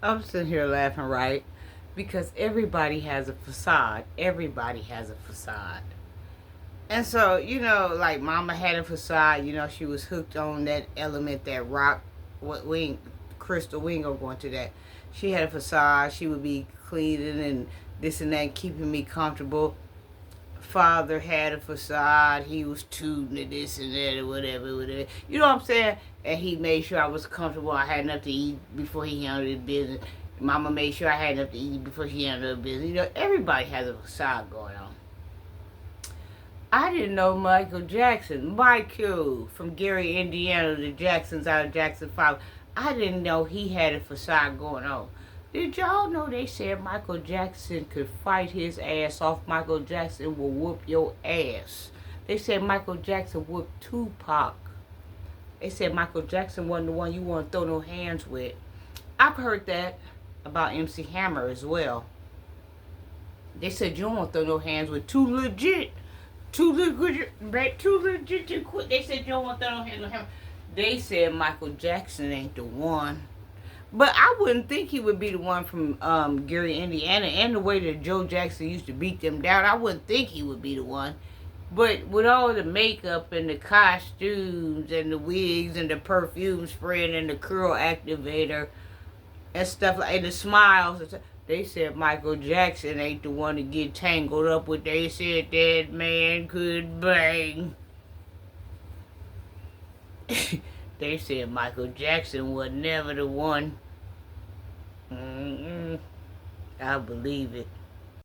I'm sitting here laughing, right? Because everybody has a facade. Everybody has a facade. And so, like Mama had a facade, she was hooked on that element, that rock, what wing, crystal. We ain't gonna go into that. She had a facade. She would be cleaning and this and that, keeping me comfortable. Father had a facade. He was tooting and this and that or whatever, whatever. You know what I'm saying? And he made sure I was comfortable. I had enough to eat before he handled his business. Mama made sure I had enough to eat before she handled her business. Everybody has a facade going on. I didn't know Michael Jackson, Michael from Gary, Indiana, the Jacksons out of Jackson 5. I didn't know he had a facade going on. Did y'all know they said Michael Jackson could fight his ass off? Michael Jackson will whoop your ass. They said Michael Jackson whooped Tupac. They said Michael Jackson wasn't the one you want to throw no hands with. I've heard that about MC Hammer as well. They said you don't want to throw no hands with too legit. Too legit. They said you don't want to throw no hands with him. They said Michael Jackson ain't the one. But I wouldn't think he would be the one from Gary, Indiana. And the way that Joe Jackson used to beat them down, I wouldn't think he would be the one. But with all the makeup and the costumes and the wigs and the perfume spraying and the curl activator and stuff like, and the smiles and stuff, they said Michael Jackson ain't the one to get tangled up with. They said that man could bang. They said Michael Jackson was never the one. I believe it.